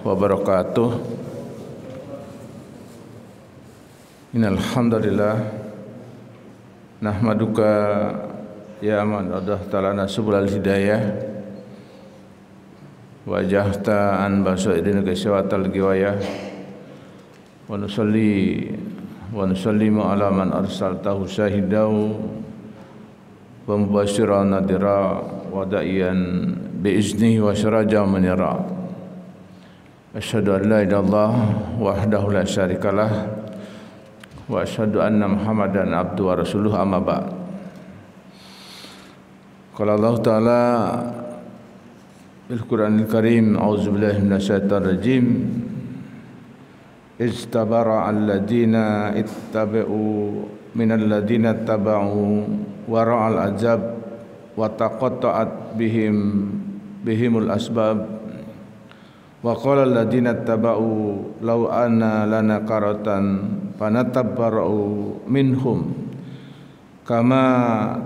wabarakatuh. Innal hamdalillah nahmaduka ya man adahta lana subulal hidayah wajahta an basaidina kasyawatal giwayah wa nusalli wa nusallimu ala man arsaltahu syahidau wa mubasyiran nadira wa da'iyan biiznihi wa syaraja manira. Asyhadu an la ilaha illallah wahdahu la syarikalah wa asyhadu anna Muhammadan abduhu wa rasuluhu amma ba'd. Qala Allah Ta'ala bil Qur'anil Karim, a'udzubillahi minasyaitonir rajim. Istabara alladziina ittaba'u minal ladziina taba'u wa ra'al azab wa taqatta'at bihimul asbab. Wa qala alladziina taba'u law anna lana qaratan fanatabarra'u minhum kama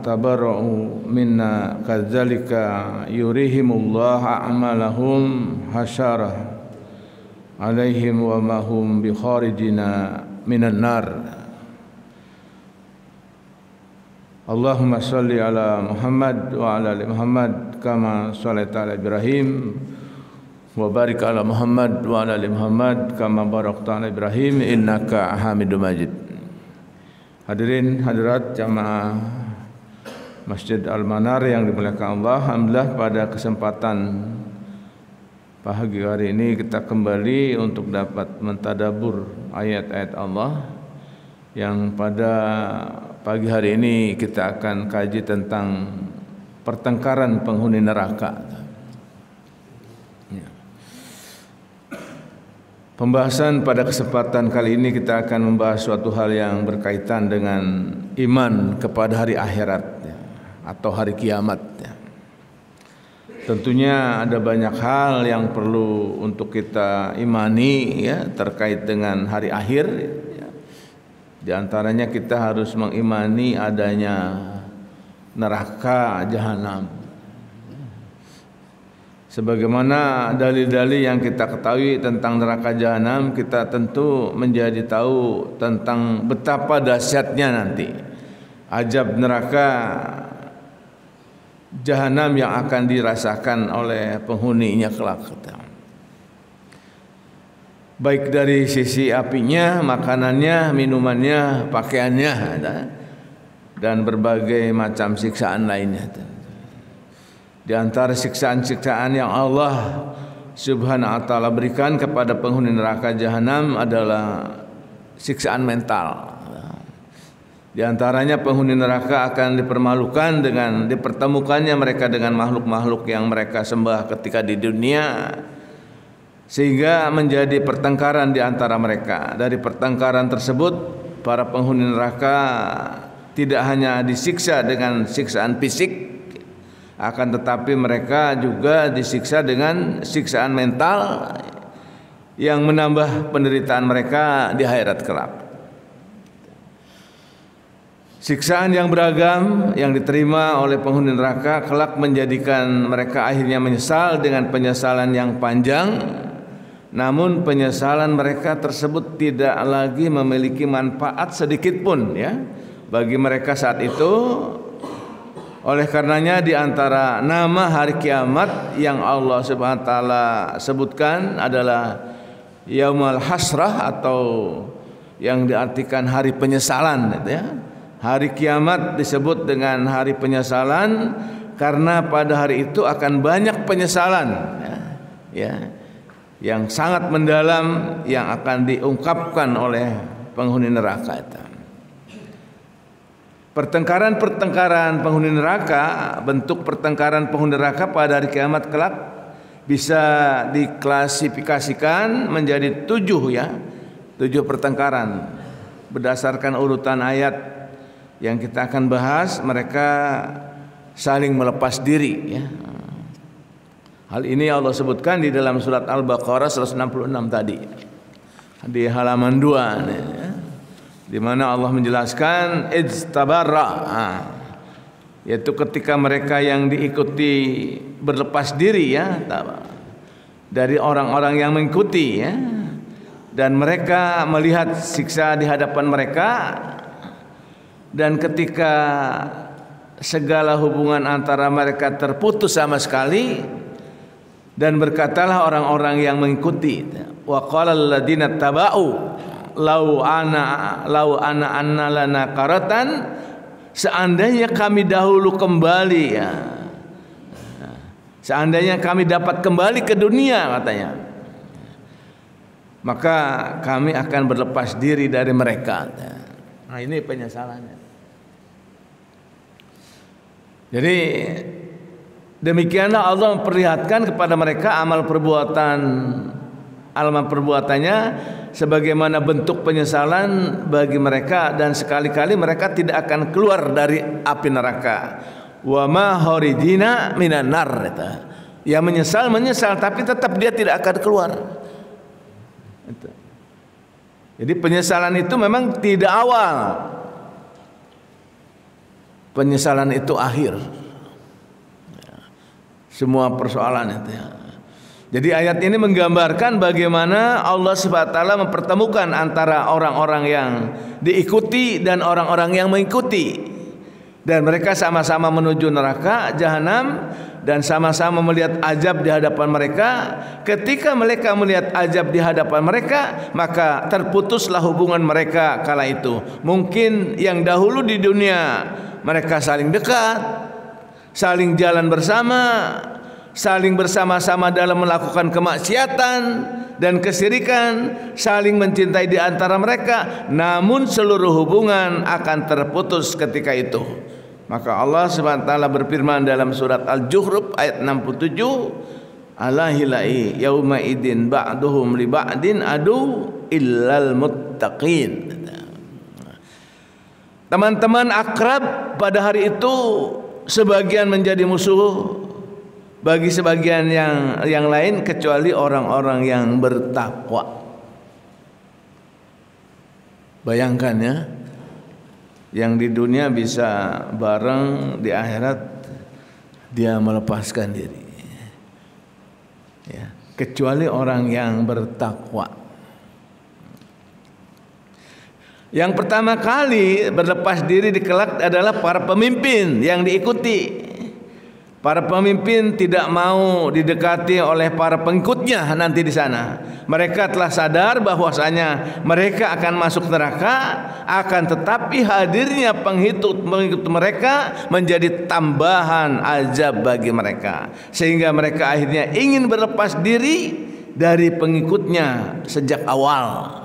tabarra'u minna kadzalika yurihimullahu a'malahum hasyarah alaihim wa ma hum bi kharijina minan nar. Allahumma shalli ala Muhammad wa ala ali Muhammad kama shallaita ala Ibrahim wa barik ala Muhammad wa ala ali Muhammad kama barakta ala Ibrahim innaka Hamidum Majid. Hadirin hadirat jamaah Masjid Al-Manar yang dimuliakan Allah, alhamdulillah pada kesempatan pagi hari ini kita kembali untuk dapat mentadabur ayat-ayat Allah yang pada pagi hari ini kita akan kaji tentang pertengkaran penghuni neraka. Pembahasan pada kesempatan kali ini kita akan membahas suatu hal yang berkaitan dengan iman kepada hari akhirat atau hari kiamat. Tentunya ada banyak hal yang perlu untuk kita imani terkait dengan hari akhir. Di antaranya kita harus mengimani adanya neraka jahanam. Sebagaimana dalil-dalil yang kita ketahui tentang neraka jahanam, kita tentu menjadi tahu tentang betapa dahsyatnya nanti azab neraka jahanam yang akan dirasakan oleh penghuninya kelak. Baik dari sisi apinya, makanannya, minumannya, pakaiannya, dan berbagai macam siksaan lainnya. Di antara siksaan-siksaan yang Allah Subhanahu wa taala berikan kepada penghuni neraka jahanam adalah siksaan mental. Di antaranya penghuni neraka akan dipermalukan dengan dipertemukannya mereka dengan makhluk-makhluk yang mereka sembah ketika di dunia, sehingga menjadi pertengkaran di antara mereka. Dari pertengkaran tersebut para penghuni neraka tidak hanya disiksa dengan siksaan fisik, akan tetapi mereka juga disiksa dengan siksaan mental yang menambah penderitaan mereka di akhirat kelak. Siksaan yang beragam yang diterima oleh penghuni neraka kelak menjadikan mereka akhirnya menyesal dengan penyesalan yang panjang. Namun penyesalan mereka tersebut tidak lagi memiliki manfaat sedikit pun bagi mereka saat itu. Oleh karenanya di antara nama hari kiamat yang Allah Subhanahu wa taala sebutkan adalah Yaumul Hasrah atau yang diartikan hari penyesalan. Hari kiamat disebut dengan hari penyesalan karena pada hari itu akan banyak penyesalan yang sangat mendalam yang akan diungkapkan oleh penghuni neraka itu. Pertengkaran penghuni neraka, bentuk pertengkaran penghuni neraka pada hari kiamat kelak bisa diklasifikasikan menjadi 7 pertengkaran berdasarkan urutan ayat yang kita akan bahas. Mereka saling melepas diri. Hal ini Allah sebutkan di dalam surat Al-Baqarah 166 tadi di halaman 2. Di mana Allah menjelaskan ijtabarra, yaitu ketika mereka yang diikuti berlepas diri dari orang-orang yang mengikuti, ya. Dan mereka melihat siksa di hadapan mereka, dan ketika segala hubungan antara mereka terputus sama sekali, dan berkatalah orang-orang yang mengikuti, wa qala alladziina taba'u law ana anna lana qaratan, seandainya kami dahulu kembali, ya. Seandainya kami dapat kembali ke dunia, katanya, maka kami akan berlepas diri dari mereka. Nah, ini penyesalannya. Jadi demikianlah Allah memperlihatkan kepada mereka amal perbuatannya sebagaimana bentuk penyesalan bagi mereka, dan sekali-kali mereka tidak akan keluar dari api neraka. Wa ma kharijina minan nar. Ya, menyesal tapi tetap dia tidak akan keluar. Jadi penyesalan itu memang tidak awal, penyesalan itu akhir. Semua persoalan itu, ya. Jadi ayat ini menggambarkan bagaimana Allah SWT mempertemukan antara orang-orang yang diikuti dan orang-orang yang mengikuti, dan mereka sama-sama menuju neraka jahanam, dan sama-sama melihat azab di hadapan mereka. Ketika mereka melihat azab di hadapan mereka, maka terputuslah hubungan mereka kala itu. Mungkin yang dahulu di dunia mereka saling dekat, saling jalan bersama, saling bersama-sama dalam melakukan kemaksiatan dan kesyirikan, saling mencintai di antara mereka, namun seluruh hubungan akan terputus ketika itu. Maka Allah SWT berfirman dalam surat Al-Juhruf ayat 67, alahilai yauma idin ba'duhum li ba'din adu illal muttaqin. Teman-teman akrab pada hari itu sebagian menjadi musuh bagi sebagian yang lain kecuali orang-orang yang bertakwa. Bayangkan, ya, yang di dunia bisa bareng, di akhirat dia melepaskan diri, ya, kecuali orang yang bertakwa. Yang pertama kali berlepas diri di kelak adalah para pemimpin yang diikuti. Para pemimpin tidak mau didekati oleh para pengikutnya nanti di sana. Mereka telah sadar bahwasanya mereka akan masuk neraka, akan tetapi hadirnya pengikut mereka menjadi tambahan azab bagi mereka, sehingga mereka akhirnya ingin berlepas diri dari pengikutnya sejak awal.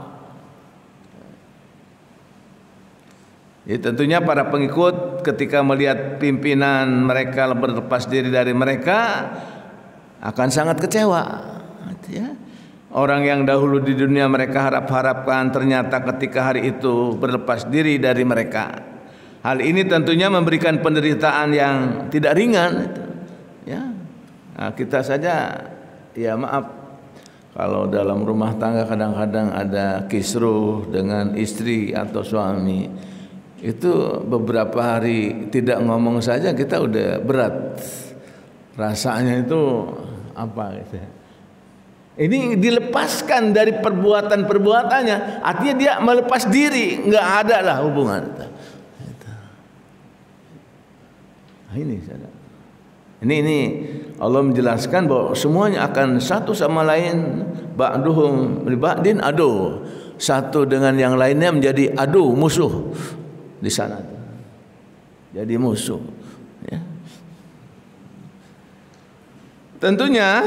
Ya, tentunya para pengikut ketika melihat pimpinan mereka berlepas diri dari mereka akan sangat kecewa, ya. Orang yang dahulu di dunia mereka harap-harapkan ternyata ketika hari itu berlepas diri dari mereka. Hal ini tentunya memberikan penderitaan yang tidak ringan, ya. Nah, kita saja, ya maaf, kalau dalam rumah tangga kadang-kadang ada kisruh dengan istri atau suami, itu beberapa hari tidak ngomong saja kita udah berat rasanya, itu apa gitu. Ini dilepaskan dari perbuatan-perbuatannya, artinya dia melepas diri, nggak ada lah hubungan. Ini Allah menjelaskan bahwa semuanya akan satu sama lain, ba'duhum li ba'din adu, satu dengan yang lainnya menjadi adu, musuh. Di sana jadi musuh, ya. Tentunya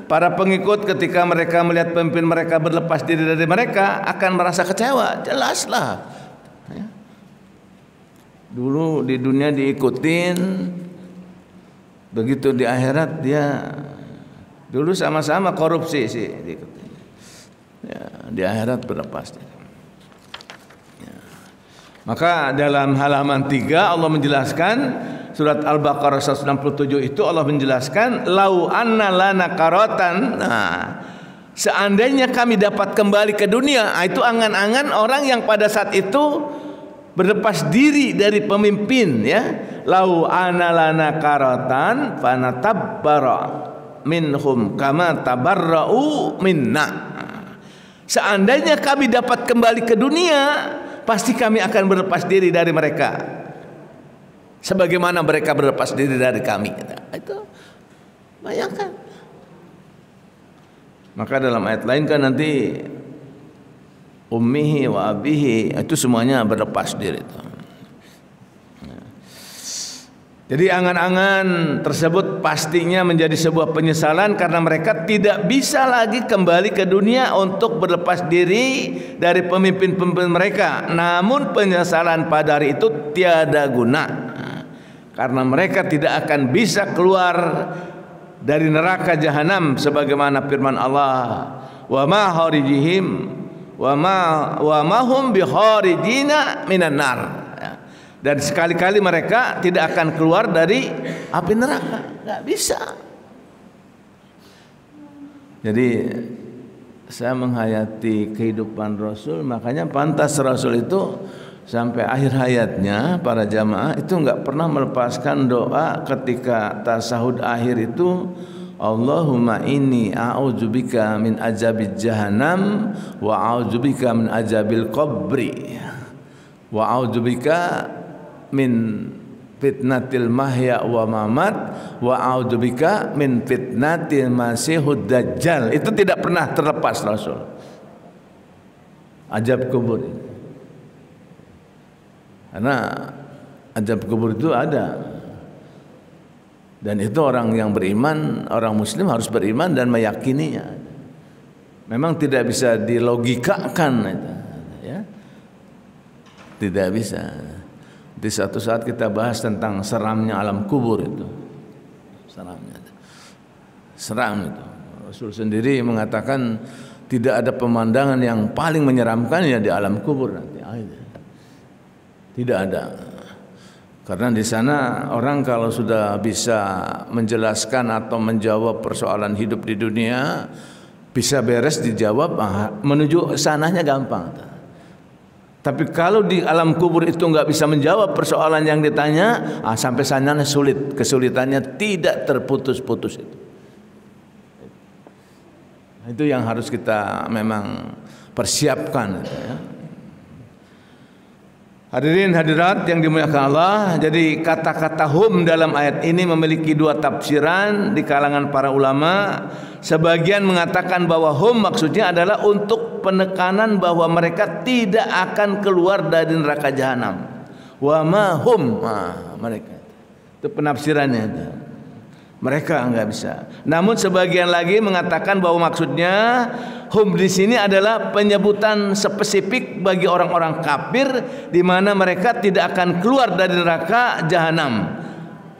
para pengikut ketika mereka melihat pemimpin mereka berlepas diri dari mereka akan merasa kecewa, jelaslah, ya. Dulu di dunia diikutin, begitu di akhirat dia dulu sama-sama korupsi sih diikutin, ya, di akhirat berlepas diri. Maka dalam halaman 3 Allah menjelaskan, surat Al-Baqarah 167 itu Allah menjelaskan, lau anna lana karatan. Nah, seandainya kami dapat kembali ke dunia, itu angan-angan orang yang pada saat itu berlepas diri dari pemimpin, ya. Lau anna lana karatan fanatabbara minhum kama tabarra'u minna. Seandainya kami dapat kembali ke dunia, pasti kami akan berlepas diri dari mereka, sebagaimana mereka berlepas diri dari kami. Itu bayangkan. Maka dalam ayat lain kan nanti ummihi wa abihi itu semuanya berlepas diri. Jadi angan-angan tersebut pastinya menjadi sebuah penyesalan karena mereka tidak bisa lagi kembali ke dunia untuk berlepas diri dari pemimpin-pemimpin mereka. Namun penyesalan pada hari itu tiada guna karena mereka tidak akan bisa keluar dari neraka jahanam sebagaimana firman Allah, wa ma harijihim wa ma hum biharijina minan nar. Dan sekali-kali mereka tidak akan keluar dari api neraka, nggak bisa. Jadi saya menghayati kehidupan Rasul, makanya pantas Rasul itu sampai akhir hayatnya para jamaah itu nggak pernah melepaskan doa ketika tasahud akhir itu, Allahumma inni a'udzubika min azabil jahannam wa a'udzubika min azabil qabri wa a'udzubika min fitnatil mahya wa mamat wa a'udzubika min fitnatil masihud dajjal. Itu tidak pernah terlepas Rasul. Azab kubur. Karena azab kubur itu ada. Dan itu orang yang beriman, orang muslim harus beriman dan meyakininya. Memang tidak bisa dilogikakan, ya. Tidak bisa. Di satu saat kita bahas tentang seramnya alam kubur itu. Seramnya. Seram itu. Rasul sendiri mengatakan tidak ada pemandangan yang paling menyeramkannya di alam kubur nanti. Tidak ada. Karena di sana orang kalau sudah bisa menjelaskan atau menjawab persoalan hidup di dunia, bisa beres dijawab, menuju sananya gampang. Tapi kalau di alam kubur itu nggak bisa menjawab persoalan yang ditanya, sampai sananya sulit, kesulitannya tidak terputus-putus itu. Itu yang harus kita memang persiapkan. Ya. Hadirin hadirat yang dimuliakan Allah, jadi kata-kata hum dalam ayat ini memiliki dua tafsiran di kalangan para ulama. Sebagian mengatakan bahwa hum maksudnya adalah untuk penekanan bahwa mereka tidak akan keluar dari neraka jahanam. Wa ma hum, mereka. Itu penafsirannya. Mereka enggak bisa. Namun sebagian lagi mengatakan bahwa maksudnya hum di sini adalah penyebutan spesifik bagi orang-orang kafir di mana mereka tidak akan keluar dari neraka jahanam.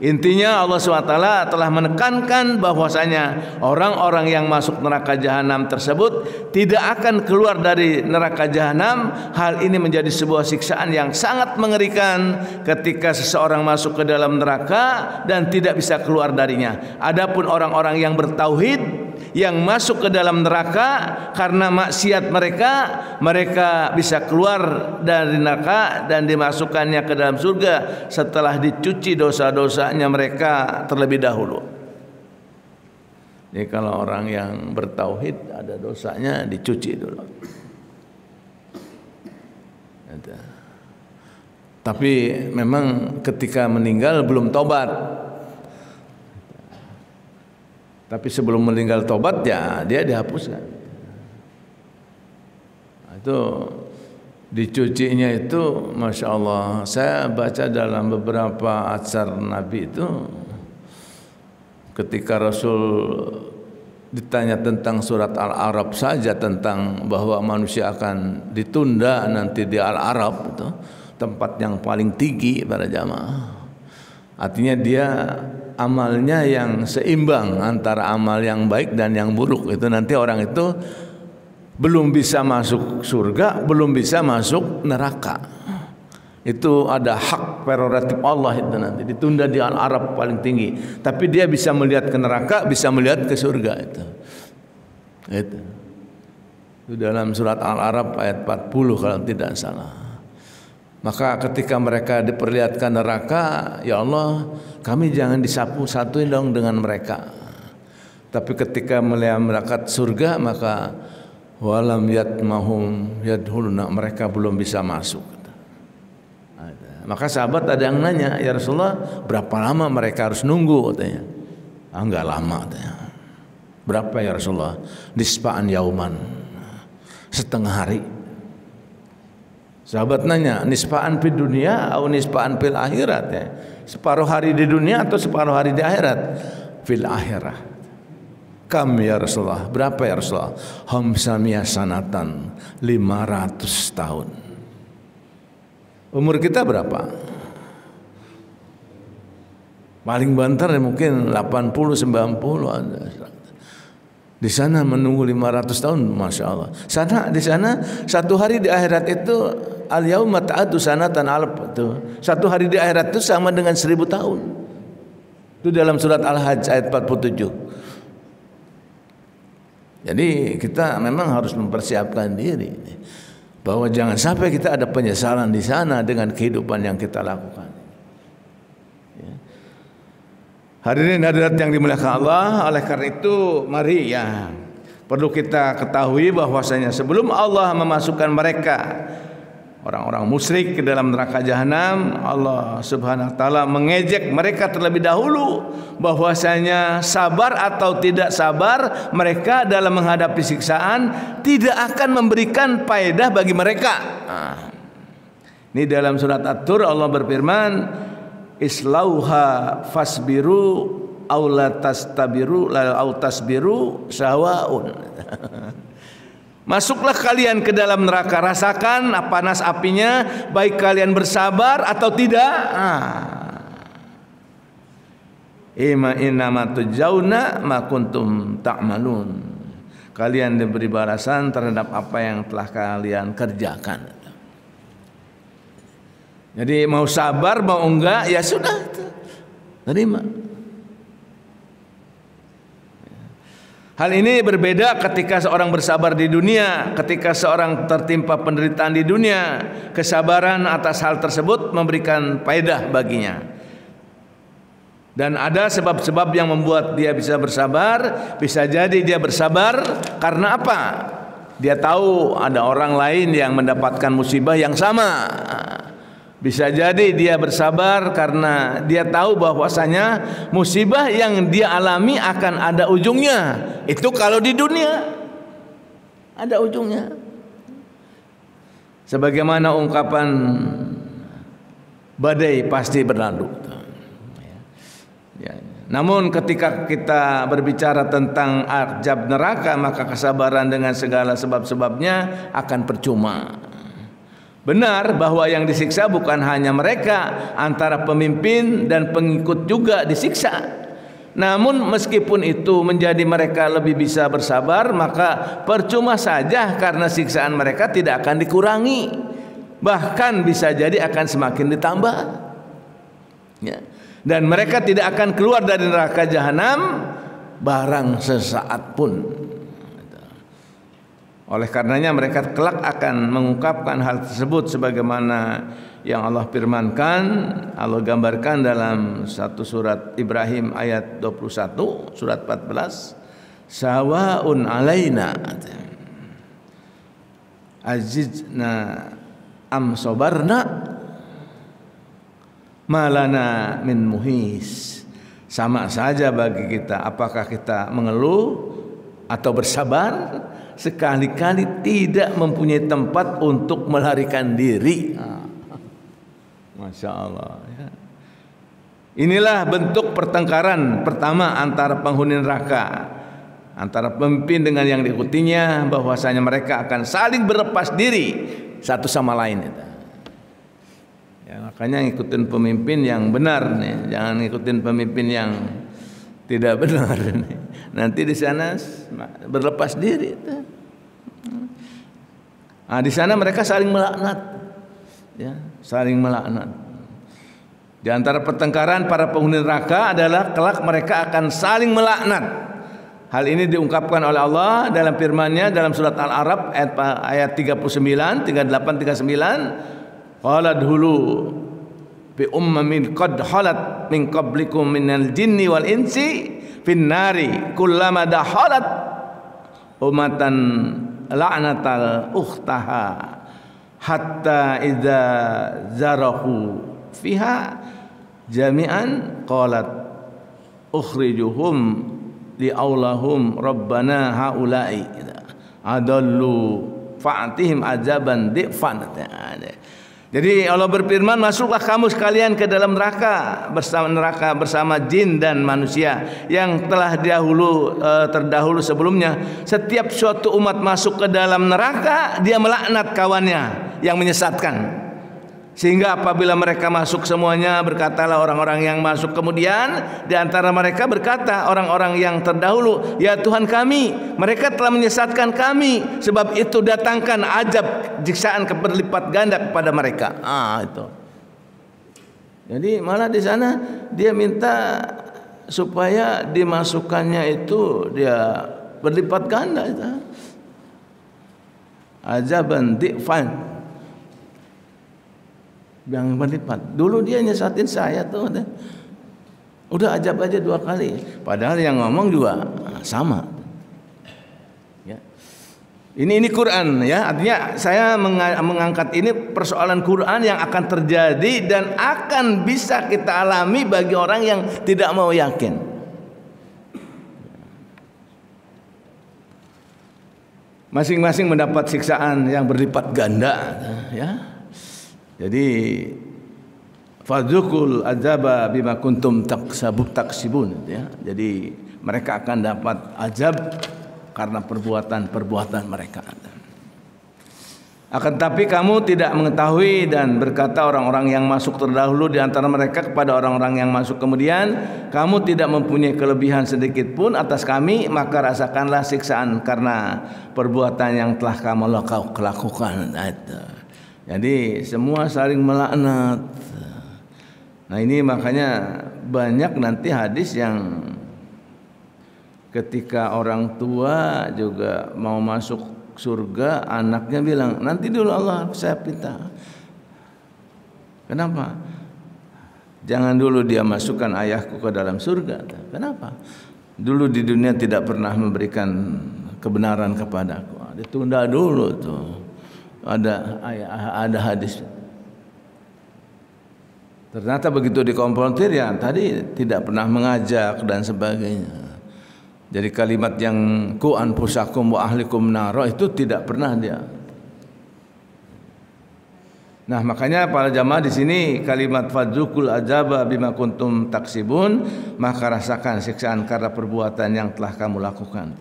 Intinya Allah SWT telah menekankan bahwasanya orang-orang yang masuk neraka jahanam tersebut tidak akan keluar dari neraka jahanam. Hal ini menjadi sebuah siksaan yang sangat mengerikan ketika seseorang masuk ke dalam neraka dan tidak bisa keluar darinya. Adapun orang-orang yang bertauhid yang masuk ke dalam neraka karena maksiat mereka bisa keluar dari neraka dan dimasukkannya ke dalam surga setelah dicuci dosa-dosanya mereka terlebih dahulu. Jadi kalau orang yang bertauhid ada dosanya dicuci dulu. Tapi memang ketika meninggal belum tobat. Tapi sebelum meninggal tobat ya dia dihapuskan. Itu dicucinya itu Masya Allah. Saya baca dalam beberapa atsar Nabi itu ketika Rasul ditanya tentang surat Al-A'raf saja tentang bahwa manusia akan ditunda nanti di Al-A'raf itu tempat yang paling tinggi para jamaah. Artinya dia amalnya yang seimbang antara amal yang baik dan yang buruk. Itu nanti orang itu belum bisa masuk surga, belum bisa masuk neraka. Itu ada hak prerogatif Allah itu nanti ditunda di Al-A'raf paling tinggi. Tapi dia bisa melihat ke neraka, bisa melihat ke surga itu. Itu dalam surat Al-A'raf ayat 40 kalau tidak salah. Maka ketika mereka diperlihatkan neraka, ya Allah, kami jangan disapu-satuin dong dengan mereka. Tapi ketika melihat surga maka walam yatmahum yadkhuluna, mereka belum bisa masuk. Maka sahabat ada yang nanya, ya Rasulullah, berapa lama mereka harus nunggu katanya. Enggak lama katanya. Berapa ya Rasulullah? Nisfa'an yauman, setengah hari. Sahabat nanya, nisfa'an fid dunia atau nisfa'an fil akhirat ya? Separuh hari di dunia atau separuh hari di akhirat? Fil akhirah. Kam ya Rasulullah? Berapa ya Rasulullah? Hamsamiyah sanatan, 500 tahun. Umur kita berapa? Paling banter mungkin 80-90. Di sana menunggu 500 tahun, masya Allah. Di sana satu hari di akhirat itu al yauma ta'adu sanatan alf itu. Satu hari di akhirat itu sama dengan 1000 tahun. Itu dalam surat Al-Hajj ayat 47. Jadi kita memang harus mempersiapkan diri bahwa jangan sampai kita ada penyesalan di sana dengan kehidupan yang kita lakukan. Ya. Hadirin hadirat yang dimuliakan Allah, oleh karena itu mari ya perlu kita ketahui bahwasanya sebelum Allah memasukkan mereka orang-orang musyrik ke dalam neraka jahanam, Allah Subhanahu wa taala mengejek mereka terlebih dahulu bahwasanya sabar atau tidak sabar mereka dalam menghadapi siksaan tidak akan memberikan faedah bagi mereka. Ini dalam surat At-Tur Allah berfirman, islauha fasbiru aw la tastabiru la aw tasbiru sawaun. Masuklah kalian ke dalam neraka, rasakan panas apinya, baik kalian bersabar atau tidak. Ima innama tujzauna ma kuntum ta'malun. Kalian diberi balasan terhadap apa yang telah kalian kerjakan. Jadi mau sabar mau enggak ya sudah, terima. Hal ini berbeda ketika seorang bersabar di dunia, ketika seorang tertimpa penderitaan di dunia, kesabaran atas hal tersebut memberikan faedah baginya. Dan ada sebab-sebab yang membuat dia bisa bersabar. Bisa jadi dia bersabar karena apa? Dia tahu ada orang lain yang mendapatkan musibah yang sama. Bisa jadi dia bersabar karena dia tahu bahwasanya musibah yang dia alami akan ada ujungnya. Itu kalau di dunia ada ujungnya. Sebagaimana ungkapan badai pasti berlalu. Ya. Namun ketika kita berbicara tentang azab neraka, maka kesabaran dengan segala sebab-sebabnya akan percuma. Benar bahwa yang disiksa bukan hanya mereka, antara pemimpin dan pengikut juga disiksa. Namun meskipun itu menjadi mereka lebih bisa bersabar, maka percuma saja karena siksaan mereka tidak akan dikurangi, bahkan bisa jadi akan semakin ditambah. Ya. Dan mereka tidak akan keluar dari neraka jahanam barang sesaat pun. Oleh karenanya mereka kelak akan mengungkapkan hal tersebut sebagaimana yang Allah firmankan, Allah gambarkan dalam satu surat Ibrahim ayat 21, surat 14. Sawaun alaina azizna am sabarna malana min muhis. Sama saja bagi kita apakah kita mengeluh atau bersabar, sekali-kali tidak mempunyai tempat untuk melarikan diri. Masya Allah ya. Inilah bentuk pertengkaran pertama antara penghuni neraka, antara pemimpin dengan yang diikutinya, bahwasanya mereka akan saling berlepas diri satu sama lain. Ya, makanya ngikutin pemimpin yang benar nih, jangan ngikutin pemimpin yang tidak benar nih. Nanti di sana berlepas diri. Nah, di sana mereka saling melaknat, ya, saling melaknat. Di antara pertengkaran para penghuni neraka adalah kelak mereka akan saling melaknat. Hal ini diungkapkan oleh Allah dalam firman-Nya dalam surat Al-A'raf ayat 39, 38, 39. Qala dulu bi ummin qad halat min qablikum minal jinni wal insi finnari kullama dakhalat umatan la'natal ukhtaha hatta idza zarahu fiha jami'an qalat ukhrijuhum li'aulahum rabbana haula'i adallu fa'atihim azaban di'fan. Jadi Allah berfirman, masuklah kamu sekalian ke dalam neraka bersama jin dan manusia yang telah terdahulu sebelumnya. Setiap suatu umat masuk ke dalam neraka, dia melaknat kawannya yang menyesatkan. Sehingga apabila mereka masuk semuanya, berkatalah orang-orang yang masuk kemudian di antara mereka berkata orang-orang yang terdahulu, ya Tuhan kami, mereka telah menyesatkan kami, sebab itu datangkan azab siksaan berlipat ganda kepada mereka. Itu. Jadi malah di sana dia minta supaya dimasukkannya itu dia berlipat ganda itu. Azaban di'fan, yang berlipat. Dulu dia nyesatin saya tuh, udah ajab aja 2 kali. Padahal yang ngomong juga sama. Ya. Ini Quran ya. Artinya saya mengangkat ini persoalan Quran yang akan terjadi dan akan bisa kita alami bagi orang yang tidak mau yakin. Masing-masing mendapat siksaan yang berlipat ganda ya. Jadi fadzukul azaba bima kuntum taksibun ya. Jadi mereka akan dapat azab karena perbuatan-perbuatan mereka. Akan tapi kamu tidak mengetahui, dan berkata orang-orang yang masuk terdahulu di antara mereka kepada orang-orang yang masuk kemudian, kamu tidak mempunyai kelebihan sedikit pun atas kami, maka rasakanlah siksaan karena perbuatan yang telah kamu lakukan. Jadi semua saling melaknat. Nah ini makanya banyak nanti hadis yang ketika orang tua juga mau masuk surga, anaknya bilang, nanti dulu Allah saya pinta. Kenapa? Jangan dulu dia masukkan ayahku ke dalam surga. Kenapa? Dulu di dunia tidak pernah memberikan kebenaran kepadaku. Ditunda dulu tuh. Ada hadis. Ternyata begitu dikonfrontir ya tadi tidak pernah mengajak dan sebagainya. Jadi kalimat yang ku anfusakum wa ahlikum naro itu tidak pernah dia. Nah makanya para jamaah di sini kalimat fadzukul azaba bima kuntum taksibun, maka rasakan siksaan karena perbuatan yang telah kamu lakukan.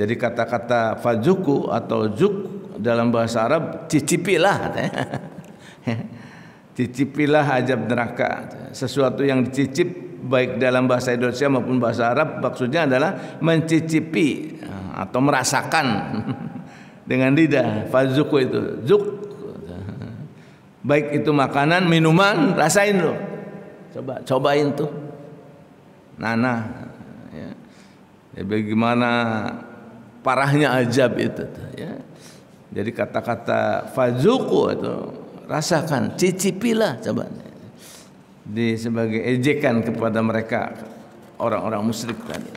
Jadi kata-kata fadzuku atau zuk dalam bahasa Arab cicipilah. Cicipilah azab neraka. Sesuatu yang dicicip baik dalam bahasa Indonesia maupun bahasa Arab maksudnya adalah mencicipi atau merasakan dengan lidah. Fadzuku itu zuk. Baik itu makanan, minuman, rasain loh. Cobain tuh. Nana ya. Ya bagaimana parahnya azab itu ya. Jadi kata-kata fazuku itu rasakan, cicipilah, coba. Di sebagai ejekan kepada mereka orang-orang musyrik tadi.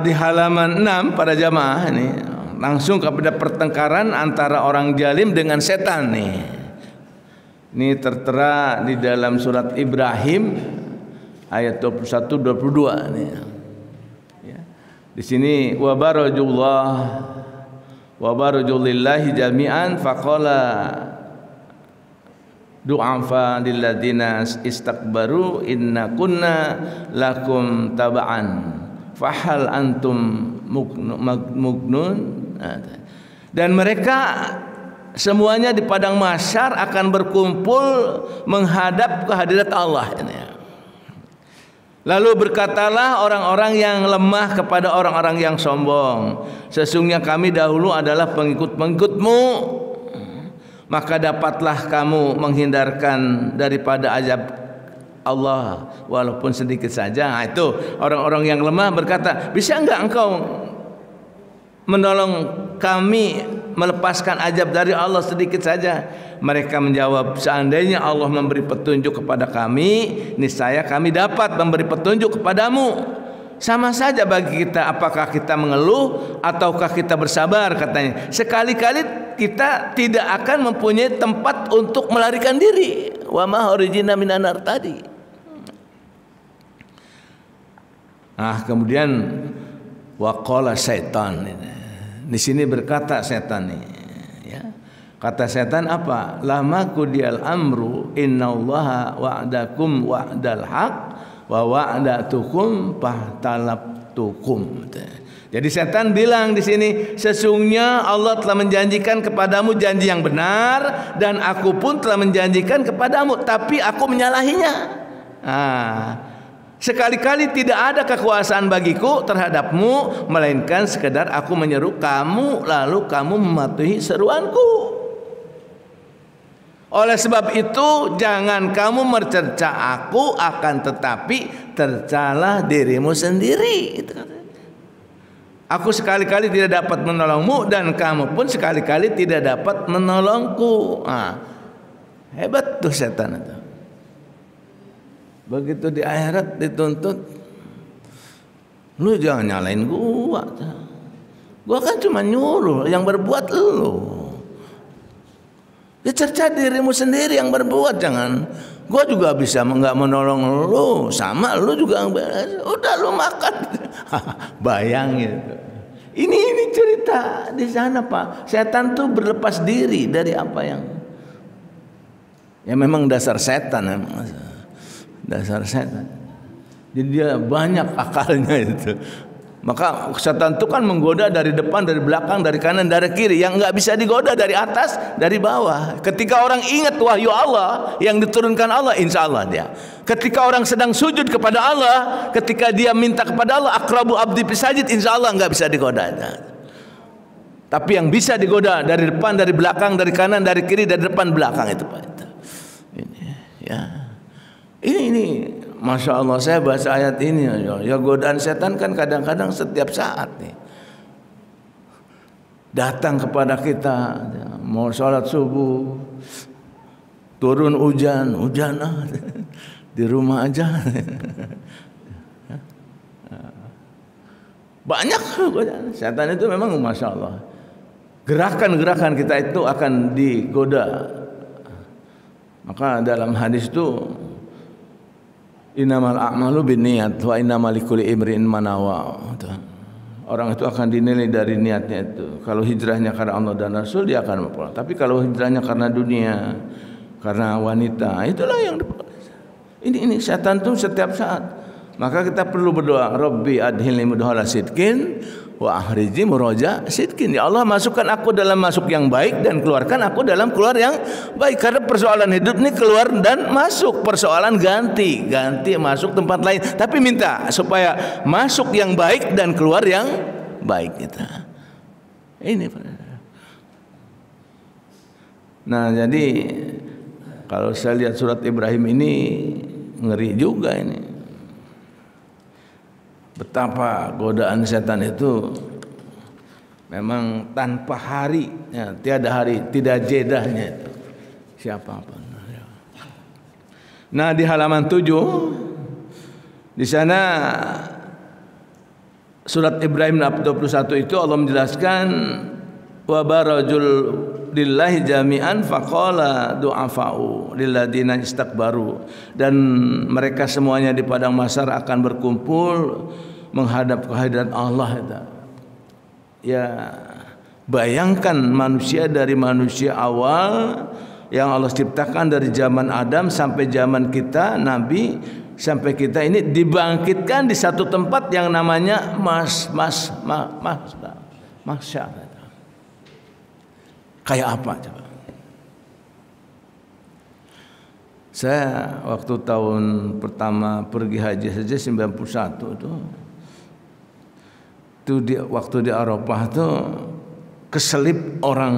Di halaman 6 pada jamaah ini langsung kepada pertengkaran antara orang jalim dengan setan nih. Ini tertera di dalam surat Ibrahim ayat 21 22 nih. Ya. Di sini wa barajulillahi jami'an faqala du'afa lilladzina istakbaru inna kunna lakum taba'an fahal antum mugnun. Dan mereka semuanya di padang mahsyar akan berkumpul menghadap kehadirat Allah. Lalu berkatalah orang-orang yang lemah kepada orang-orang yang sombong, sesungguhnya kami dahulu adalah pengikut-pengikutmu, maka dapatlah kamu menghindarkan daripada azab Allah walaupun sedikit saja. Nah, itu orang-orang yang lemah berkata, bisa enggak engkau menolong kami melepaskan azab dari Allah sedikit saja? Mereka menjawab, seandainya Allah memberi petunjuk kepada kami, niscaya kami dapat memberi petunjuk kepadamu. Sama saja bagi kita, apakah kita mengeluh ataukah kita bersabar, katanya. Sekali-kali kita tidak akan mempunyai tempat untuk melarikan diri. Wa ma kharijina minan nar tadi. Kemudian waqala syaitan. Di sini berkata setan nih, ya. Kata setan apa? Lama qudiyal amru innallaha wa'adakum wa'dal haq wa wa'adatukum fahtalaftukum. Jadi setan bilang di sini, sesungguhnya Allah telah menjanjikan kepadamu janji yang benar dan aku pun telah menjanjikan kepadamu, tapi aku menyalahinya. Sekali-kali tidak ada kekuasaan bagiku terhadapmu, melainkan sekedar aku menyeru kamu lalu kamu mematuhi seruanku. Oleh sebab itu jangan kamu mencerca aku, akan tetapi tercalah dirimu sendiri. Aku sekali-kali tidak dapat menolongmu dan kamu pun sekali-kali tidak dapat menolongku. Hebat tuh setan itu. Begitu di akhirat dituntut, lu jangan nyalain gua. Gua kan cuma nyuruh, yang berbuat lu. Ya cerca dirimu sendiri yang berbuat, jangan. Gua juga bisa nggak menolong lu, sama lu juga udah lu makan. Bayangin. Ini cerita di sana, Pak. Setan tuh berlepas diri dari apa yang memang dasar setan, memang dasar setan. Jadi dia banyak akalnya itu. Maka setan itu kan menggoda dari depan, dari belakang, dari kanan, dari kiri. Yang nggak bisa digoda dari atas, dari bawah. Ketika orang ingat wahyu Allah yang diturunkan Allah, insya Allah dia. Ketika orang sedang sujud kepada Allah, ketika dia minta kepada Allah, akrabu abdi bisajid, insya Allah nggak bisa digoda. Tapi yang bisa digoda dari depan, dari belakang, dari kanan, dari kiri, dari depan, belakang itu, Pak. Ini, ya. Ini Masya Allah, saya baca ayat ini ya, godaan setan kan kadang-kadang setiap saat nih datang kepada kita. Mau sholat subuh, turun hujan di rumah aja. Banyak godaan setan itu, memang Masya Allah. Gerakan-gerakan kita itu akan digoda. Maka dalam hadis itu, innamal a'malu binniyat wa innamal likulli imrin ma nawa. Orang itu akan dinilai dari niatnya itu. Kalau hijrahnya karena Allah dan Rasul, dia akan pulang. Tapi kalau hijrahnya karena dunia, karena wanita, itulah yang ini setan tuh setiap saat. Maka kita perlu berdoa, Rabbi adhilni mudhala sidqin wa akhrijni muraja sidqin. Ya Allah, masukkan aku dalam masuk yang baik dan keluarkan aku dalam keluar yang baik. Karena persoalan hidup ini keluar dan masuk, persoalan ganti masuk tempat lain. Tapi minta supaya masuk yang baik dan keluar yang baik kita. Ini. Nah, jadi kalau saya lihat surat Ibrahim ini ngeri juga ini. Betapa godaan setan itu memang tanpa hari, ya, tiada hari, tidak jedahnya itu siapapun. Nah, di halaman 7 di sana surat Ibrahim 21 itu Allah menjelaskan wa barajul lillahi jami'an faqala du'afa'u lilladina istakbaru, dan mereka semuanya di padang mahsyar akan berkumpul menghadap kehadirat Allah. Ya, bayangkan manusia dari manusia awal yang Allah ciptakan dari zaman Adam sampai zaman kita Nabi, sampai kita ini dibangkitkan di satu tempat yang namanya mahsyar. Kayak apa coba? Saya waktu tahun pertama pergi haji saja 91 waktu di Arafah tuh keselip orang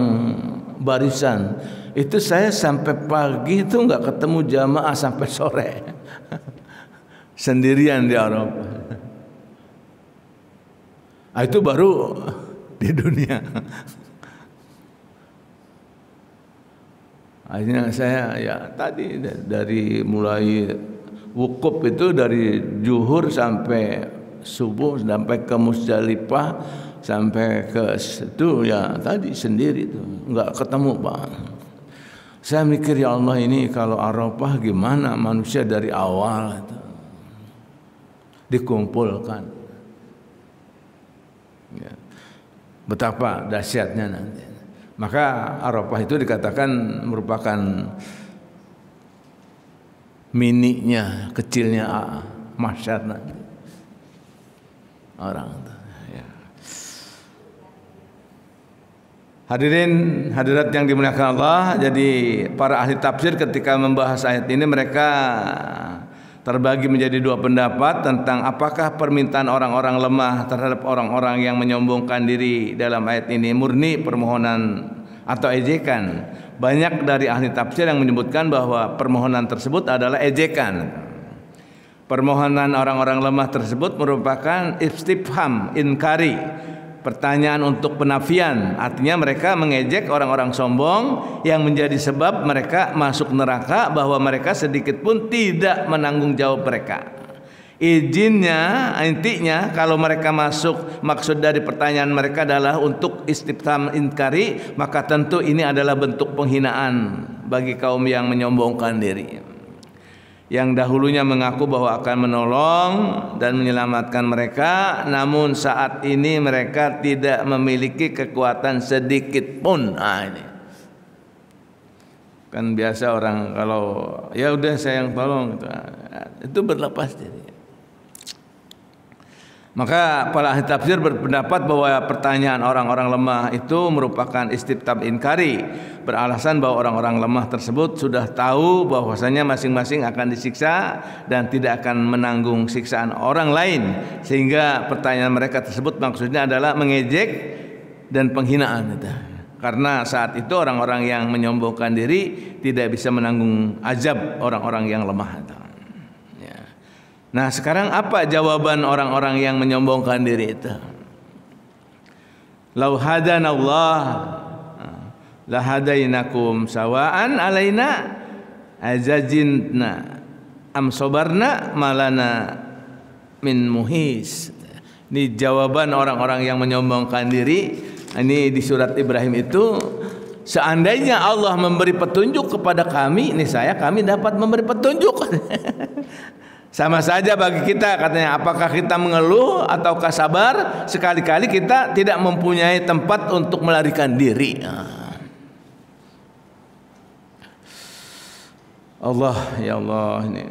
barisan. Itu saya sampai pagi itu nggak ketemu jamaah sampai sore. Sendirian di Arafah. Itu baru di dunia. Akhirnya saya ya tadi dari mulai wukuf itu dari zuhur sampai subuh sampai ke Musdalifah sampai ke situ ya tadi sendiri itu nggak ketemu Pak. Saya mikir ya Allah ini kalau Arafah gimana manusia dari awal itu dikumpulkan. Ya. Betapa dahsyatnya nanti. Maka Arafah itu dikatakan merupakan mininya, kecilnya mahsyar nanti. Orang ya. Hadirin hadirat yang dimuliakan Allah, jadi para ahli tafsir ketika membahas ayat ini mereka terbagi menjadi dua pendapat tentang apakah permintaan orang-orang lemah terhadap orang-orang yang menyombongkan diri dalam ayat ini murni permohonan atau ejekan. Banyak dari ahli tafsir yang menyebutkan bahwa permohonan tersebut adalah ejekan. Permohonan orang-orang lemah tersebut merupakan istifham inkari, pertanyaan untuk penafian. Artinya mereka mengejek orang-orang sombong yang menjadi sebab mereka masuk neraka, bahwa mereka sedikit pun tidak menanggung jawab mereka. Izinnya, intinya kalau mereka masuk, maksud dari pertanyaan mereka adalah untuk istifham inkari, maka tentu ini adalah bentuk penghinaan bagi kaum yang menyombongkan diri, yang dahulunya mengaku bahwa akan menolong dan menyelamatkan mereka, namun saat ini mereka tidak memiliki kekuatan sedikit pun. Ini kan biasa orang kalau ya udah saya yang tolong itu berlepas diri. Maka para ahli tafsir berpendapat bahwa pertanyaan orang-orang lemah itu merupakan istifham inkari, beralasan bahwa orang-orang lemah tersebut sudah tahu bahwasanya masing-masing akan disiksa dan tidak akan menanggung siksaan orang lain, sehingga pertanyaan mereka tersebut maksudnya adalah mengejek dan penghinaan itu. Karena saat itu orang-orang yang menyombongkan diri tidak bisa menanggung azab orang-orang yang lemah itu. Nah, sekarang apa jawaban orang-orang yang menyombongkan diri itu? Lau hadanallah la hadainakum sawaan alaina azajinna am sabarna malana min muhis. Ini jawaban orang-orang yang menyombongkan diri. Ini di surat Ibrahim itu, seandainya Allah memberi petunjuk kepada kami, kami dapat memberi petunjuk. Sama saja bagi kita, katanya, apakah kita mengeluh ataukah sabar? Sekali-kali kita tidak mempunyai tempat untuk melarikan diri. Allah, ya Allah, ini.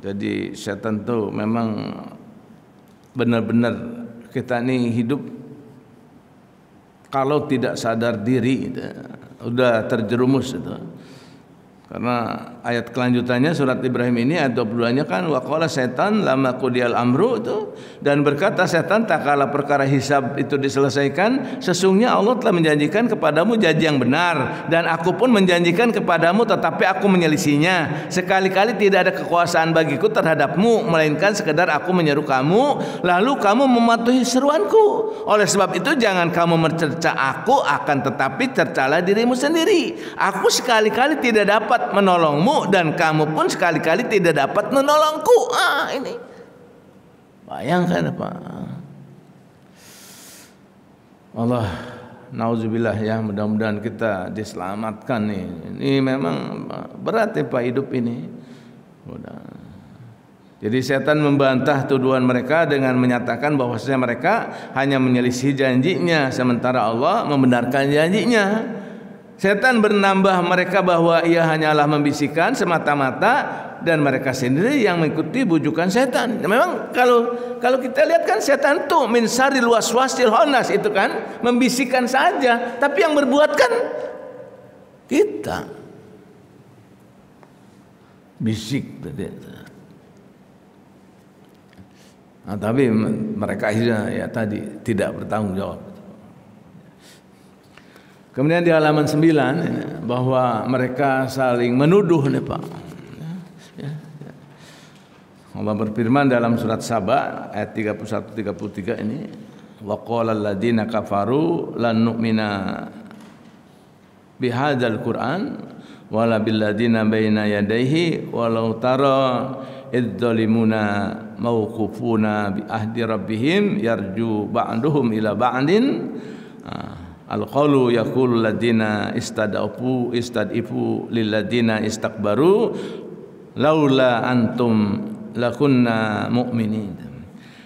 Jadi setan itu memang benar-benar kita ini hidup kalau tidak sadar diri, udah terjerumus itu. Karena ayat kelanjutannya surat Ibrahim ini ayat 22-nya kan waqala setan lama qudiyal amru itu, dan berkata setan tak kala perkara hisab itu diselesaikan, sesungguhnya Allah telah menjanjikan kepadamu janji yang benar, dan aku pun menjanjikan kepadamu tetapi aku menyelisihinya. Sekali-kali tidak ada kekuasaan bagiku terhadapmu melainkan sekedar aku menyeru kamu lalu kamu mematuhi seruanku. Oleh sebab itu jangan kamu mencerca aku, akan tetapi cercalah dirimu sendiri. Aku sekali-kali tidak dapat menolongmu dan kamu pun sekali-kali tidak dapat menolongku. Ini bayangkan apa? Allah, nauzubillah ya, mudah-mudahan kita diselamatkan nih. Ini memang berat ya Pak hidup ini. Jadi setan membantah tuduhan mereka dengan menyatakan bahwasanya mereka hanya menyelisih janjinya sementara Allah membenarkan janjinya. Setan bernambah mereka bahwa ia hanyalah membisikkan semata-mata dan mereka sendiri yang mengikuti bujukan setan. Memang kalau kita lihat kan setan tuh min syarril waswasil khannas itu kan membisikkan saja, tapi yang berbuat kan kita. Bisik tadi. Nah, tapi mereka akhirnya ya tadi tidak bertanggung jawab. Kemudian di halaman 9 bahwa mereka saling menuduh nih Pak. Allah berfirman dalam surat Saba ayat 31-33 ini, wa qala alladziina kafaru lan nu'mina bihadzal Qur'an wala bil ladina baina yadayhi walau tara idzalimuna mauqufuna bi ahdi rabbihim yarju ba'duhum ila ba'din al-qalu yaqulu ladina istadifu lil ladina istakbaru laula antum lakunna mu'minin.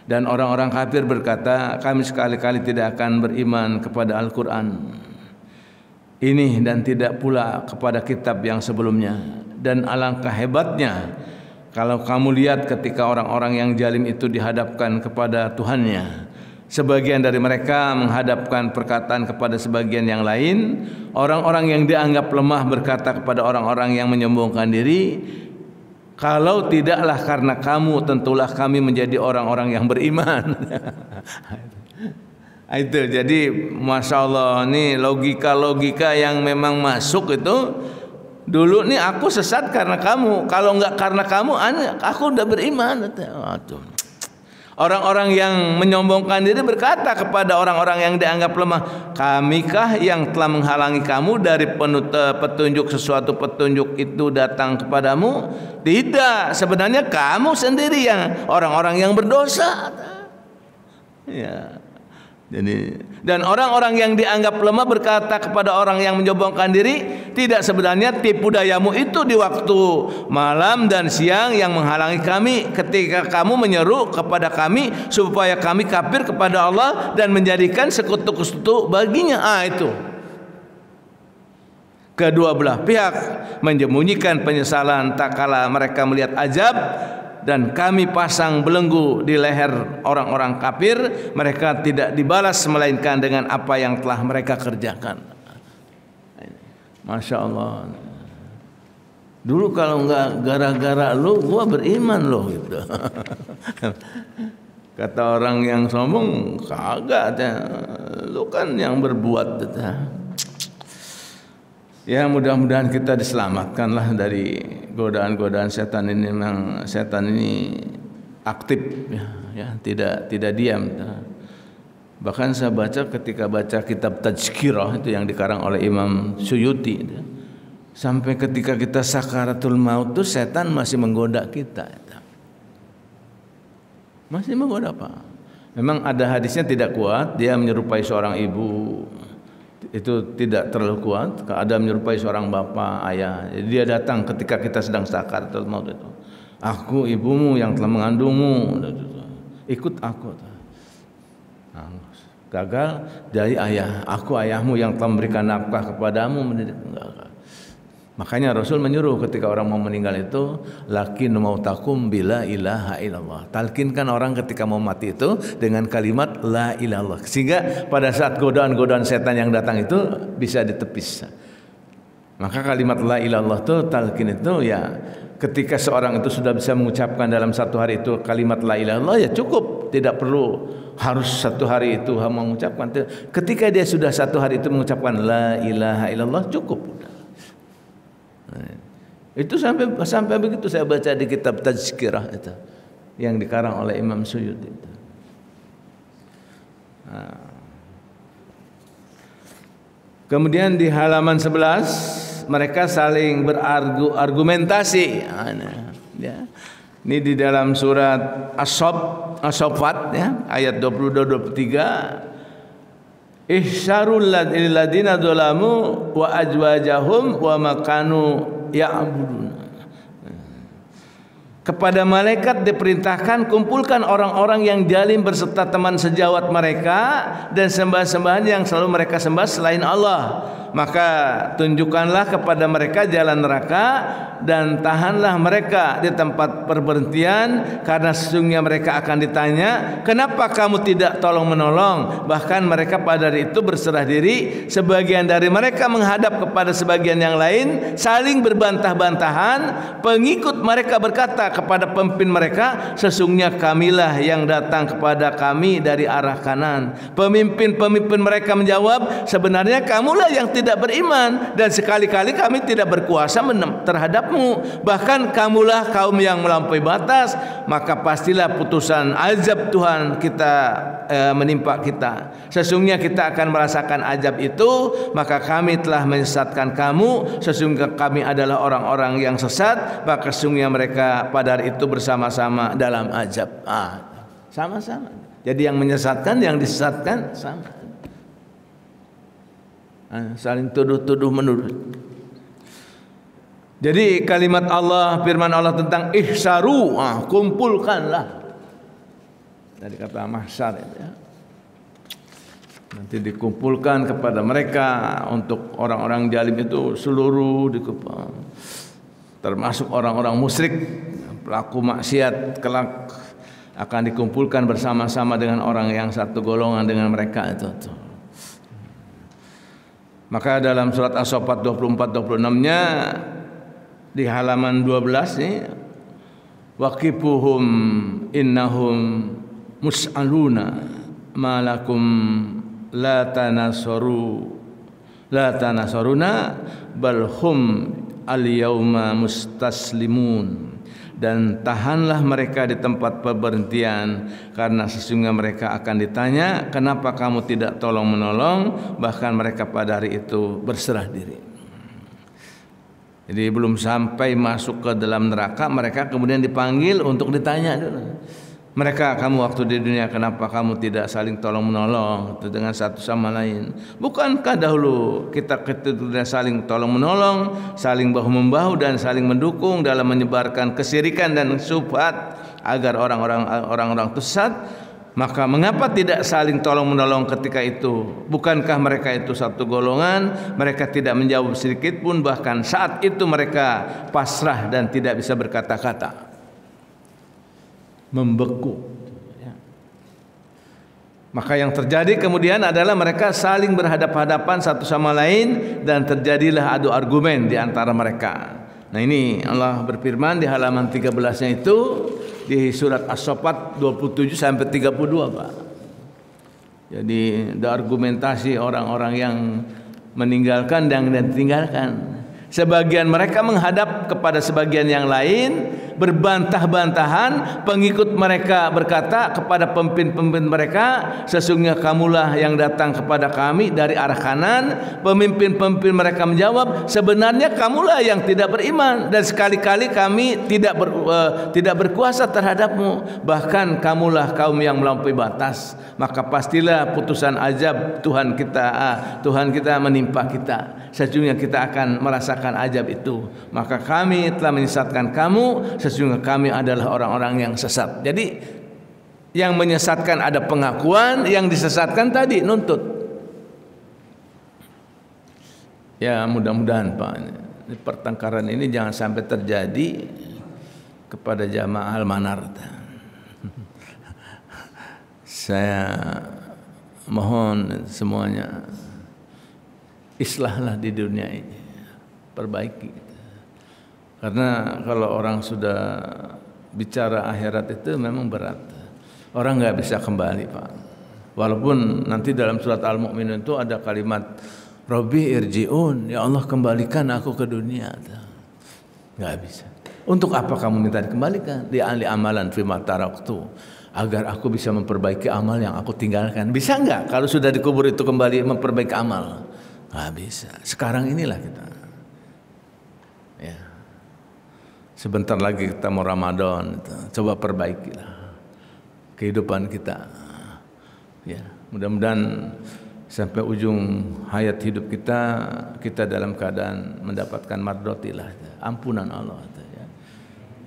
Dan orang-orang kafir berkata, kami sekali-kali tidak akan beriman kepada Al-Quran ini dan tidak pula kepada kitab yang sebelumnya. Dan alangkah hebatnya kalau kamu lihat ketika orang-orang yang zalim itu dihadapkan kepada Tuhannya. Sebagian dari mereka menghadapkan perkataan kepada sebagian yang lain. Orang-orang yang dianggap lemah berkata kepada orang-orang yang menyombongkan diri, kalau tidaklah karena kamu, tentulah kami menjadi orang-orang yang beriman. Itu jadi Masya Allah, ini logika-logika yang memang masuk itu. Dulu nih aku sesat karena kamu, kalau enggak karena kamu aku udah beriman. Orang-orang yang menyombongkan diri berkata kepada orang-orang yang dianggap lemah, kamikah yang telah menghalangi kamu dari petunjuk, sesuatu petunjuk itu datang kepadamu? Tidak, sebenarnya kamu sendiri yang orang-orang yang berdosa. Ya. Jadi, dan orang-orang yang dianggap lemah berkata kepada orang yang menyombongkan diri, tidak, sebenarnya tipu dayamu itu di waktu malam dan siang yang menghalangi kami ketika kamu menyeru kepada kami supaya kami kafir kepada Allah dan menjadikan sekutu-sekutu baginya. Itu kedua belah pihak menyembunyikan penyesalan tak kala mereka melihat azab. Dan kami pasang belenggu di leher orang-orang kafir, mereka tidak dibalas melainkan dengan apa yang telah mereka kerjakan. Masya Allah. Dulu kalau enggak gara-gara lu, gua beriman loh gitu. Kata orang yang sombong, kagak, lu kan yang berbuat gitu. Ya, mudah-mudahan kita diselamatkanlah dari godaan-godaan setan ini. Memang setan ini aktif, ya, tidak diam. Bahkan saya baca ketika baca kitab Tazkirah itu yang dikarang oleh Imam Suyuti, sampai ketika kita sakaratul maut itu setan masih menggoda kita. Masih menggoda, Pak. Memang ada hadisnya tidak kuat, dia menyerupai seorang ibu. Itu tidak terlalu kuat. Ada menyerupai seorang bapak, ayah. Jadi dia datang ketika kita sedang sakaratul maut itu. Aku ibumu yang telah mengandungmu, ikut aku. Gagal dari ayah. Aku ayahmu yang telah memberikan nafkah kepadamu. Makanya Rasul menyuruh ketika orang mau meninggal itu, lakin mautakum bila ilaha illallah. Talkinkan orang ketika mau mati itu dengan kalimat la ilallah, sehingga pada saat godaan-godaan setan yang datang itu bisa ditepis. Maka kalimat la ilallah itu, talkin itu ya, ketika seorang itu sudah bisa mengucapkan dalam satu hari itu kalimat la ilallah, ya cukup, tidak perlu harus satu hari itu mengucapkan. Ketika dia sudah satu hari itu mengucapkan la ilaha illallah, cukup. Itu sampai begitu saya baca di kitab Tazkirah itu yang dikarang oleh Imam Suyuti itu. Kemudian di halaman 11 mereka saling berargumentasi. Ya. Ini di dalam surat As-Saffat, ya, ayat 22-23. Ihsyarul ladina dzalamu wa ajwajahum wa makanu ya'budun. Kepada malaikat diperintahkan kumpulkan orang-orang yang zalim berserta teman sejawat mereka dan sembah-sembahan yang selalu mereka sembah selain Allah. Maka tunjukkanlah kepada mereka jalan neraka dan tahanlah mereka di tempat perberhentian, karena sesungguhnya mereka akan ditanya, kenapa kamu tidak tolong menolong? Bahkan mereka pada hari itu berserah diri, sebagian dari mereka menghadap kepada sebagian yang lain, saling berbantah-bantahan. Pengikut mereka berkata kepada pemimpin mereka, sesungguhnya kamilah yang datang kepada kami dari arah kanan. Pemimpin-pemimpin mereka menjawab, sebenarnya kamulah yang tidak beriman, dan sekali-kali kami tidak berkuasa terhadapmu. Bahkan kamulah kaum yang melampaui batas. Maka pastilah putusan azab Tuhan kita menimpa kita. Sesungguhnya kita akan merasakan azab itu. Maka kami telah menyesatkan kamu. Sesungguhnya kami adalah orang-orang yang sesat. Maka sesungguhnya mereka pada hari itu bersama-sama dalam azab. Sama-sama. Jadi yang menyesatkan, yang disesatkan sama. Saling tuduh-tuduh menuduh. Jadi kalimat Allah, firman Allah tentang ihsaru, kumpulkanlah. Dari kata mahsyar itu ya. Nanti dikumpulkan kepada mereka untuk orang-orang zalim itu seluruh dikumpulkan. Termasuk orang-orang musyrik, pelaku maksiat kelak akan dikumpulkan bersama-sama dengan orang yang satu golongan dengan mereka itu. Maka dalam surat As-Saffat 24-26-nya di halaman 12 nih, waqifuhum innahum mus'aluna malakum la tanasaruna bal hum al-yauma mustaslimun. Dan tahanlah mereka di tempat pemberhentian, karena sesungguhnya mereka akan ditanya, kenapa kamu tidak tolong menolong, bahkan mereka pada hari itu berserah diri. Jadi belum sampai masuk ke dalam neraka, mereka kemudian dipanggil untuk ditanya dulu. Mereka, kamu waktu di dunia kenapa kamu tidak saling tolong menolong dengan satu sama lain? Bukankah dahulu kita ketika saling tolong menolong, saling bahu membahu dan saling mendukung dalam menyebarkan kesyirikan dan syubhat agar orang-orang itu sesat? Maka mengapa tidak saling tolong menolong ketika itu? Bukankah mereka itu satu golongan? Mereka tidak menjawab sedikit pun, bahkan saat itu mereka pasrah dan tidak bisa berkata-kata. Membeku. Maka yang terjadi kemudian adalah mereka saling berhadap-hadapan satu sama lain dan terjadilah adu argumen di antara mereka. Nah ini Allah berfirman di halaman 13-nya itu di surat As-Saffat 27 sampai 32, Pak. Jadi ada argumentasi orang-orang yang meninggalkan dan ditinggalkan. Sebagian mereka menghadap kepada sebagian yang lain, berbantah-bantahan. Pengikut mereka berkata kepada pemimpin-pemimpin mereka, sesungguhnya kamulah yang datang kepada kami dari arah kanan. Pemimpin-pemimpin mereka menjawab, sebenarnya kamulah yang tidak beriman, dan sekali-kali kami tidak berkuasa terhadapmu. Bahkan kamulah kaum yang melampaui batas. Maka pastilah putusan azab Tuhan kita menimpa kita. Sesungguhnya kita akan merasakan azab itu. Maka kami telah menyesatkan kamu, sesungguhnya kami adalah orang-orang yang sesat. Jadi yang menyesatkan ada pengakuan, yang disesatkan tadi nuntut. Ya mudah-mudahan Pak, pertengkaran ini jangan sampai terjadi kepada jamaah Al-Manar. Saya mohon semuanya islahlah di dunia ini, perbaiki. Karena kalau orang sudah bicara akhirat itu memang berat. Orang nggak bisa kembali, Pak. Walaupun nanti dalam surat Al-Mu'minun itu ada kalimat Rabbi irji'un, ya Allah kembalikan aku ke dunia. Nggak bisa. Untuk apa kamu minta dikembalikan? Di ahli amalan fima taraktu, agar aku bisa memperbaiki amal yang aku tinggalkan. Bisa nggak kalau sudah dikubur itu kembali memperbaiki amal? Nggak bisa. Sekarang inilah kita. Ya. Sebentar lagi kita mau Ramadan, coba perbaikilah kehidupan kita. Ya, mudah-mudahan sampai ujung hayat hidup kita dalam keadaan mendapatkan mardhotillah, ampunan Allah. Ya.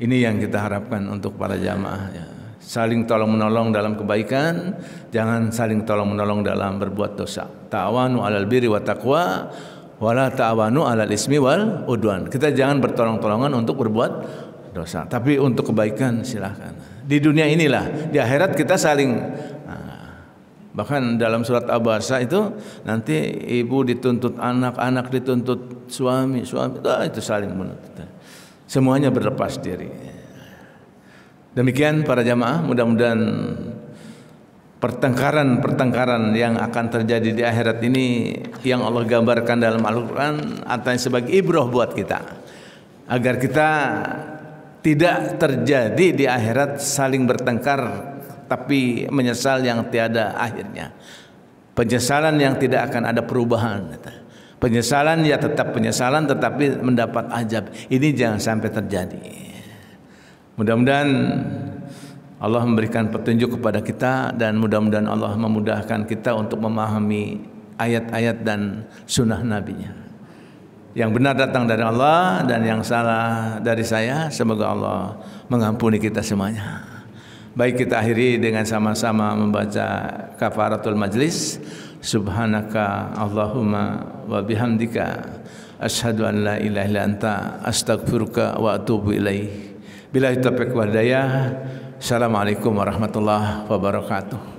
Ini yang kita harapkan untuk para jamaah. Ya. Saling tolong menolong dalam kebaikan, jangan saling tolong menolong dalam berbuat dosa. Ta'awanu 'alal birri wat taqwa wala ta'awanu 'alal ismi wal udwan. Kita jangan bertolong-tolongan untuk berbuat dosa, tapi untuk kebaikan silahkan. Di dunia inilah, di akhirat kita saling. Bahkan dalam surat Abasa itu nanti ibu dituntut anak, anak dituntut suami, suami itu saling menuntut. Semuanya berlepas diri. Demikian para jamaah, mudah-mudahan pertengkaran yang akan terjadi di akhirat ini yang Allah gambarkan dalam Al-Quran artinya sebagai ibrah buat kita, agar kita tidak terjadi di akhirat saling bertengkar tapi menyesal yang tiada akhirnya, penyesalan yang tidak akan ada perubahan, penyesalan ya tetap penyesalan tetapi mendapat azab. Ini jangan sampai terjadi. Mudah-mudahan Allah memberikan petunjuk kepada kita, dan mudah-mudahan Allah memudahkan kita untuk memahami ayat-ayat dan sunnah Nabi-Nya. Yang benar datang dari Allah dan yang salah dari saya. Semoga Allah mengampuni kita semuanya. Baik, kita akhiri dengan sama-sama membaca kafaratul majlis. Subhanaka Allahumma wa bihamdika asyhadu an la ilaha illa anta astaghfiruka wa atubu ilaih. Billahi taufiq wal hidayah. Assalamualaikum warahmatullahi wabarakatuh.